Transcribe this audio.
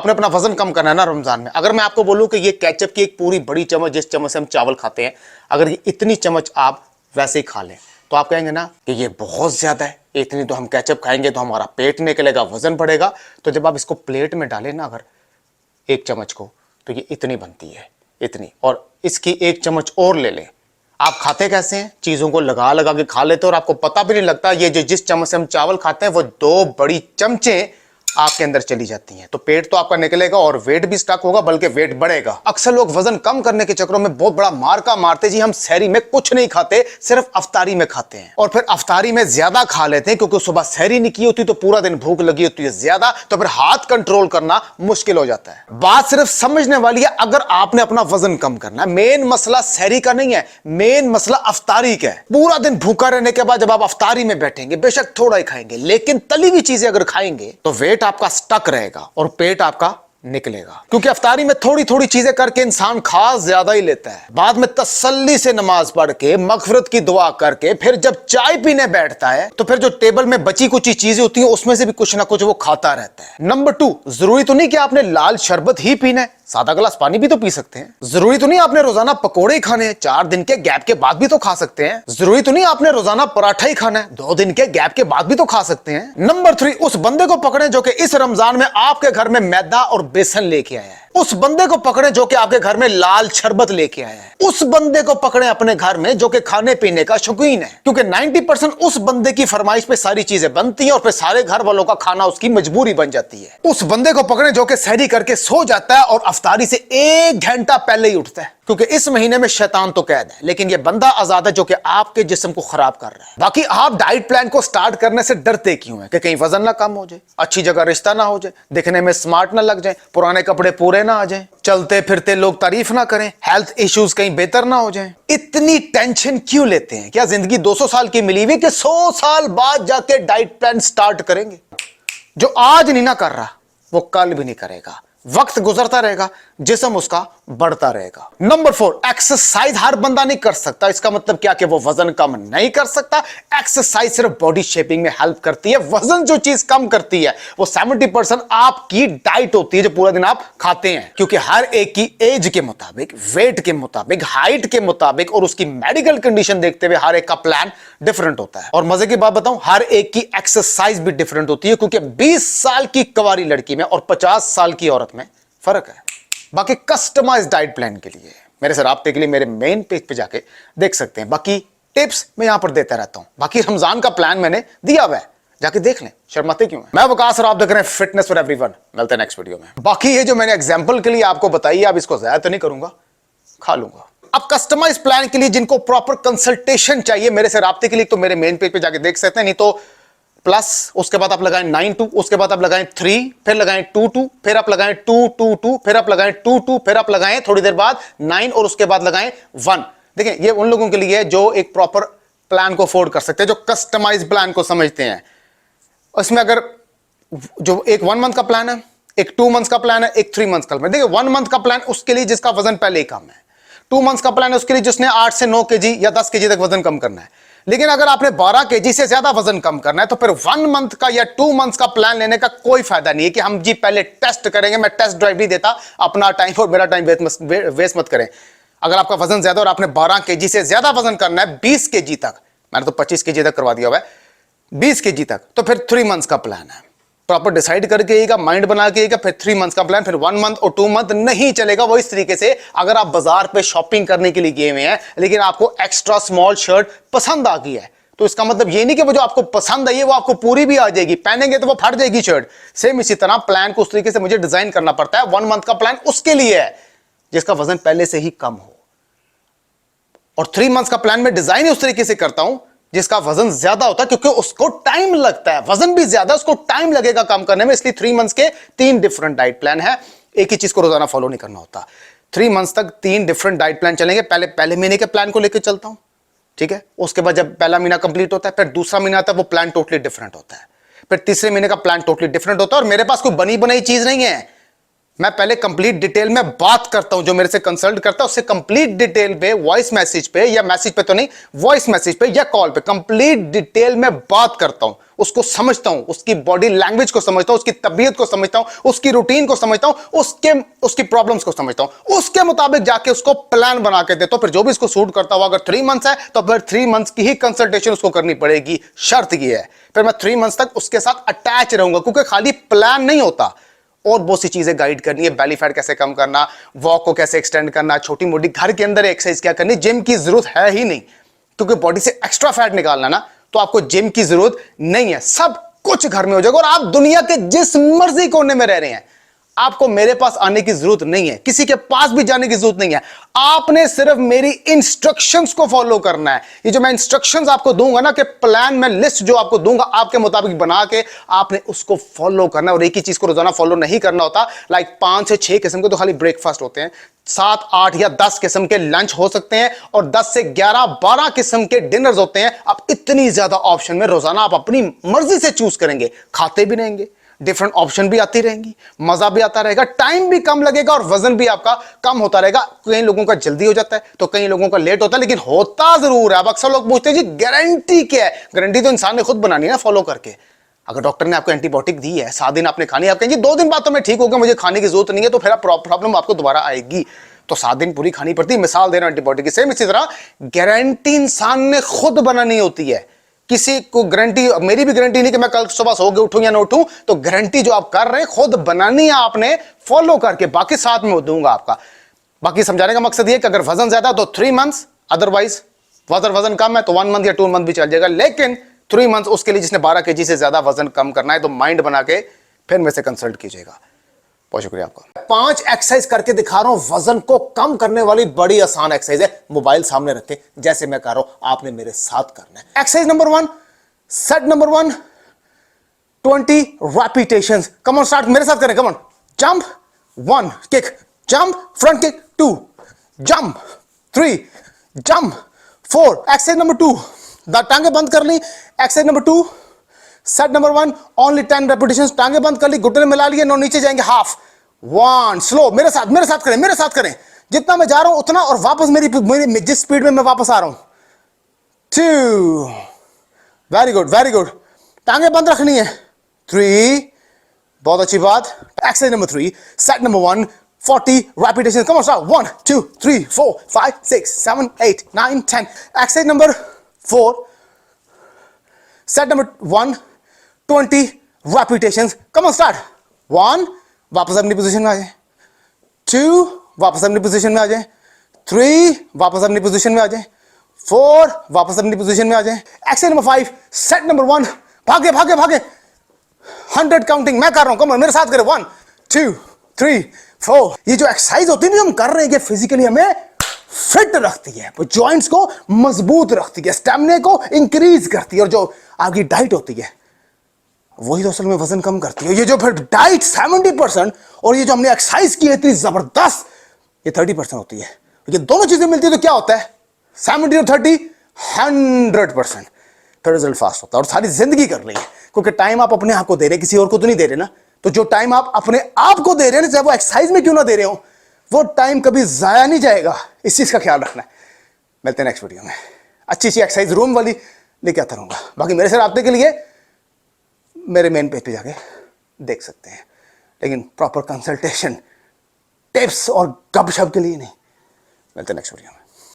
आपने अपना वजन कम करना है ना रमजान में, अगर मैं आपको बोलूं कि ये केचप की एक पूरी बड़ी चम्मच, जिस चम्मच से हम चावल खाते हैं, अगर ये इतनी चम्मच आप वैसे ही खा लें तो आप कहेंगे ना कि ये बहुत ज्यादा है, इतनी तो हम केचप खाएंगे तो हमारा पेट निकलेगा, वजन बढ़ेगा। तो जब आप इसको प्लेट में डालें ना अगर एक चम्मच को, तो ये इतनी बनती है, इतनी, और इसकी एक चम्मच और ले लें। आप खाते कैसे हैं? चीजों को लगा लगा के खा लेते हैं और आपको पता भी नहीं लगता। ये जो जिस चम्मच से हम चावल खाते हैं वो 2 बड़ी चमचे आपके अंदर चली जाती हैं, तो पेट तो आपका निकलेगा और वेट भी स्टक होगा, बल्कि वेट बढ़ेगा। अक्सर लोग वजन कम करने के चक्करों में बहुत बड़ा मार्का मारते जी, हम सहरी में कुछ नहीं खाते, सिर्फ अफ्तारी में खाते हैं, और फिर अफ्तारी में ज्यादा खा लेते हैं क्योंकि सुबह सहरी नहीं की होती तो पूरा दिन भूख लगी होती है ज्यादा, तो फिर हाथ कंट्रोल करना मुश्किल हो जाता है। बात सिर्फ समझने वाली है, अगर आपने अपना वजन कम करना है, मेन मसला सहरी का नहीं है, मेन मसला अफ्तारी का है। पूरा दिन भूखा रहने के बाद जब आप अफ्तारी में बैठेंगे, बेशक थोड़ा ही खाएंगे, लेकिन तली हुई चीजें अगर खाएंगे तो वेट आपका स्टक रहेगा और पेट आपका निकलेगा, क्योंकि अफ्तारी में थोड़ी थोड़ी चीजें करके इंसान खा ज्यादा ही लेता है। बाद में तसल्ली से नमाज पढ़ के, मगफिरत की दुआ करके, फिर जब चाय पीने बैठता है तो फिर जो टेबल में बची कुछ चीजें होती हैं उसमें से भी कुछ ना कुछ वो खाता रहता है। नंबर 2, जरूरी तो नहीं कि आपने लाल शरबत ही पीना है, सादा गिलास पानी भी तो पी सकते हैं। जरूरी तो नहीं आपने रोजाना पकोड़े खाने हैं, 4 दिन के गैप के बाद भी तो खा सकते हैं। जरूरी तो नहीं आपने रोजाना पराठा ही खाना है, 2 दिन के गैप के बाद भी तो खा सकते हैं। नंबर 3, उस बंदे को पकड़े जो कि इस रमजान में आपके घर में मैदा और बेसन लेके आया है। उस बंदे को पकड़े जो कि आपके घर में लाल शरबत लेके आया है। उस बंदे को पकड़े अपने घर में जो कि खाने पीने का शौकीन है, क्योंकि 90% उस बंदे की फरमाइश पे सारी चीजें बनती हैं और फिर सारे घर वालों का खाना उसकी मजबूरी बन जाती है। उस बंदे को पकड़े जो कि सहरी करके सो जाता है और अफ्तारी से 1 घंटा पहले ही उठता है, क्योंकि इस महीने में शैतान तो कैद है, लेकिन यह बंदा आजाद है जो कि आपके जिस्म को खराब कर रहा है। बाकी आप डाइट प्लान को स्टार्ट करने से डरते क्यों हैं? कि कहीं वजन ना कम हो जाए, अच्छी जगह रिश्ता ना हो जाए, दिखने में स्मार्ट ना लग जाए, पुराने कपड़े पूरे ना आ जाए, चलते फिरते लोग तारीफ ना करें, हेल्थ इश्यूज कहीं बेहतर ना हो जाए। इतनी टेंशन क्यों लेते हैं? क्या जिंदगी 200 साल की मिली हुई कि 100 साल बाद जाके डाइट प्लान स्टार्ट करेंगे? जो आज नहीं ना कर रहा वो कल भी नहीं करेगा। वक्त गुजरता रहेगा, जिस्म उसका बढ़ता रहेगा। नंबर 4, एक्सरसाइज हर बंदा नहीं कर सकता। इसका मतलब क्या कि वो वजन कम नहीं कर सकता। एक्सरसाइज सिर्फ बॉडी शेपिंग में हेल्प करती है। वजन जो चीज कम करती है वो 70% आपकी डाइट होती है जो पूरा दिन आप खाते हैं, क्योंकि हर एक की एज के मुताबिक, वेट के मुताबिक, हाइट के मुताबिक और उसकी मेडिकल कंडीशन देखते हुए हर एक का प्लान डिफरेंट होता है। और मजे की बात बताऊं, हर एक की एक्सरसाइज भी डिफरेंट होती है, क्योंकि 20 साल की कुंवारी लड़की में और 50 साल की औरत में फर्क है। बाकी कस्टमाइज डाइट प्लान के लिए मेरे से राब्ते के लिए मेरे मेन पेज पे जाके देख सकते हैं। बाकी टिप्स मैं यहां पर देता रहता हूं। बाकी रमजान का प्लान मैंने दिया हुआ है, जाके देख लें, शर्माते क्यों हैं। मैं वकास और आप देख रहे हैं फिटनेस फॉर एवरीवन। मिलते हैं नेक्स्ट वीडियो में। बाकी ये जो मैंने एग्जांपल के लिए आपको बताई, अब इसको ज्यादा तो नहीं करूंगा, खा लूंगा। अब कस्टमाइज प्लान के लिए जिनको प्रॉपर कंसल्टेशन चाहिए मेरे से राब्ते के लिए, तो मेरे मेन पेज पे जाके देख सकते हैं, नहीं तो प्लस उसके बाद आप लगाएं 92, उसके बाद आप लगाएं 3, फिर लगाएं 22, फिर आप लगाएं 222, फिर आप लगाएं 22, फिर आप लगाएं थोड़ी देर बाद 9 और उसके बाद लगाएं 1। देखिए ये उन लोगों के लिए है जो एक प्रॉपर प्लान को अफोर्ड कर सकते हैं, जो कस्टमाइज प्लान को समझते हैं। इसमें अगर जो एक 1 मंथ का प्लान है, एक 2 मंथ्स का प्लान है, एक 3 मंथ्स का प्लान। देखिए 1 मंथ का प्लान उसके लिए जिसका वजन पहले ही कम है, 2 मंथ्स का प्लान है उसके लिए जिसने 8 से 9 केजी या 10 केजी तक वजन कम करना है। लेकिन अगर आपने 12 केजी से ज्यादा वजन कम करना है तो फिर 1 मंथ का या 2 मंथ्स का प्लान लेने का कोई फायदा नहीं है कि हम जी पहले टेस्ट करेंगे। मैं टेस्ट ड्राइव नहीं देता, अपना टाइम और मेरा टाइम वेस्ट मत करें। अगर आपका वजन ज्यादा और आपने 12 केजी से ज्यादा वजन करना है 20 केजी तक, मैंने तो 25 केजी तक करवा दिया हुआ है, 20 केजी तक, तो फिर 3 मंथ्स का प्लान है। प्रॉपर डिसाइड करके आइएगा, माइंड बना के आइएगा, फिर 3 मंथ्स का प्लान, फिर 1 मंथ और 2 मंथ नहीं चलेगा वो इस तरीके से। अगर आप बाजार पे शॉपिंग करने के लिए गए हुए हैं लेकिन आपको एक्स्ट्रा स्मॉल शर्ट पसंद आ गई है, तो इसका मतलब ये नहीं कि वो जो आपको पसंद आई है वो आपको पूरी भी आ जाएगी, पहनेंगे तो वो फट जाएगी शर्ट। सेम इसी तरह प्लान को उस तरीके से मुझे डिजाइन करना पड़ता है। 1 मंथ का प्लान उसके लिए है जिसका वजन पहले से ही कम हो, और 3 मंथ्स का प्लान में डिजाइन उस तरीके से करता हूं जिसका वजन ज्यादा होता है, क्योंकि उसको टाइम लगता है। वजन भी ज्यादा, उसको टाइम लगेगा कम करने में, इसलिए 3 मंथ्स के 3 डिफरेंट डाइट प्लान है। एक ही चीज को रोजाना फॉलो नहीं करना होता। 3 मंथ्स तक 3 डिफरेंट डाइट प्लान चलेंगे। पहले महीने के प्लान को लेकर चलता हूं, ठीक है। उसके बाद जब पहला महीना कंप्लीट होता है, फिर दूसरा महीना आता है, वो प्लान टोटली डिफरेंट होता है। फिर तीसरे महीने का प्लान टोटली डिफरेंट होता है। और मेरे पास कोई बनी बनाई चीज नहीं है, मैं पहले कंप्लीट डिटेल में बात करता हूं, जो मेरे से कंसल्ट करता है उससे कंप्लीट डिटेल पे, वॉइस मैसेज पे, या मैसेज पे तो नहीं, वॉइस मैसेज पे या कॉल पे कंप्लीट डिटेल में बात करता हूं, उसको समझता हूं, उसकी बॉडी लैंग्वेज को समझता हूं, उसकी तबीयत को समझता हूं, उसकी रूटीन को समझता हूं, उसकी प्रॉब्लम्स को समझता हूं, उसके मुताबिक जाके उसको प्लान बना के देता हूं। फिर जो भी इसको सूट करता हुआ, अगर 3 मंथ्स है तो फिर 3 मंथ्स की ही कंसल्टेशन उसको करनी पड़ेगी। शर्त यह है, फिर मैं 3 मंथ्स तक उसके साथ अटैच रहूंगा, क्योंकि खाली प्लान नहीं होता, और बहुत सी चीजें गाइड करनी है। बेली फैट कैसे कम करना, वॉक को कैसे एक्सटेंड करना, छोटी मोटी घर के अंदर एक्सरसाइज क्या करनी, जिम की जरूरत है ही नहीं, क्योंकि बॉडी से एक्स्ट्रा फैट निकालना ना, तो आपको जिम की जरूरत नहीं है, सब कुछ घर में हो जाएगा। और आप दुनिया के जिस मर्जी कोने में रह रहे हैं, आपको मेरे पास आने की जरूरत नहीं है, किसी के पास भी जाने की जरूरत नहीं है। आपने सिर्फ मेरी इंस्ट्रक्शंस को फॉलो करना है। ये जो मैं इंस्ट्रक्शंस आपको दूंगा ना, कि प्लान में लिस्ट जो आपको दूंगा आपके मुताबिक बना के, आपने उसको फॉलो करना है। और एक ही चीज को रोजाना फॉलो नहीं करना होता। लाइक 5 से 6 किस्म के तो खाली ब्रेकफास्ट होते हैं, 7, 8 या 10 किस्म के लंच हो सकते हैं, और 10 से 11, 12 किस्म के डिनर्स होते हैं। अब इतनी ज्यादा ऑप्शन में रोजाना आप अपनी मर्जी से चूज करेंगे, खाते भी रहेंगे, डिफरेंट ऑप्शन भी आती रहेंगी, मजा भी आता रहेगा, टाइम भी कम लगेगा, और वजन भी आपका कम होता रहेगा। कई लोगों का जल्दी हो जाता है तो कई लोगों का लेट होता है, लेकिन होता जरूर है। अब अक्सर लोग पूछते हैं जी गारंटी क्या है? गारंटी तो इंसान ने खुद बनानी है ना, फॉलो करके। अगर डॉक्टर ने आपको एंटीबायोटिक दी है, 7 दिन आपने खानी है, आप कहेंगे 2 दिन बाद तो मैं ठीक हो गया, मुझे खाने की जरूरत नहीं है, तो फिर प्रॉब्लम आपको दोबारा आएगी। तो 7 दिन पूरी खानी पड़ती है। मिसाल दे रहा हूं एंटीबायोटिक की। सेम इसी तरह गारंटी इंसान ने खुद बनानी होती है। किसी को गारंटी, मेरी भी गारंटी नहीं कि मैं कल सुबह सो के उठूं या ना उठूं, तो गारंटी जो आप कर रहे हैं खुद बनानी है आपने, फॉलो करके। बाकी साथ में दूंगा आपका। बाकी समझाने का मकसद ये कि अगर वजन ज्यादा है तो 3 मंथ्स, अदरवाइज वजन कम है तो 1 मंथ या 2 मंथ भी चल जाएगा, लेकिन 3 मंथ्स उसके लिए जिसने 12 kg से ज्यादा वजन कम करना है, तो माइंड बना के फिर मेरे से कंसल्ट कीजिएगा। बहुत शुक्रिया आपका। 5 एक्सरसाइज करके दिखा रहा हूं, वजन को कम करने वाली बड़ी आसान एक्सरसाइज है। मोबाइल सामने रखे, जैसे मैं कर रहा हूं आपने मेरे साथ करना है। Exercise number 1, set number 1, 20 repetitions. Come on, start, मेरे साथ करें। Come on, jump 1, kick, jump, front kick 2, jump 3, jump 4। Exercise number 2, टांगे बंद कर ली। Exercise number 2, set number 1, only 10 repetitions. टांगे बंद कर ली, घुटने मिला लिए, नो नीचे जाएंगे, हाफ 1। स्लो, मेरे साथ करें, मेरे साथ करें। जितना मैं जा रहा हूं उतना, और वापस मेरी जिस स्पीड में मैं वापस आ रहा हूं। 2, वेरी गुड, वेरी गुड। टांगे बंद रखनी है। 3, बहुत अच्छी बात। Exercise number 3, set number 1, 40 repetitions. Come on, start. 1 2 3 4 5 6 7 8 9 10। Exercise number 4, set number 1, 20 repetitions. Come on, start. 1, वापस अपनी पोजीशन में आ जाए। 2, वापस अपनी पोजीशन में आ जाए। 3, वापस अपनी पोजीशन में आ जाए। 4, वापस अपनी पोजीशन में आ जाए। एक्सरसाइज नंबर 5, सेट नंबर 1, भागे भागे भागे, 100 काउंटिंग मैं कर रहा हूं। कम ऑन, मेरे साथ करें। 1 2 3 4। ये जो एक्सरसाइज होती है ना, जो हम कर रहे हैं, फिजिकली हमें फिट रखती है, जॉइंट्स को मजबूत रखती है, स्टेमिना को इंक्रीज करती है, और जो आपकी डाइट होती है वही तो असल में वजन कम करती है। ये जो फिर डाइट 70%, और ये जो हमने एक्सरसाइज की है इतनी जबरदस्त, ये 30% होती है। ये दोनों चीजें मिलती है तो क्या होता है? 70 और 30, 100%। फिर रिजल्ट फास्ट होता है, और सारी जिंदगी कर रही है, क्योंकि टाइम आप अपने आप को दे रहे हैं, किसी और को तो नहीं दे रहे ना। तो जो टाइम आप अपने आप को दे रहे हैं ना, चाहे वो एक्सरसाइज में क्यों ना दे रहे हो, वो टाइम कभी जाया नहीं जाएगा। इस चीज का ख्याल रखना है। मिलते हैं नेक्स्ट वीडियो में, अच्छी सी एक्सरसाइज रूम वाली लेके आता रहूंगा। बाकी मेरे से राब्ते के लिए मेरे मेन पेज पे जाके देख सकते हैं, लेकिन प्रॉपर कंसल्टेशन, टिप्स और गपशप के लिए नहीं। मिलते हैं नेक्स्ट वीडियो में।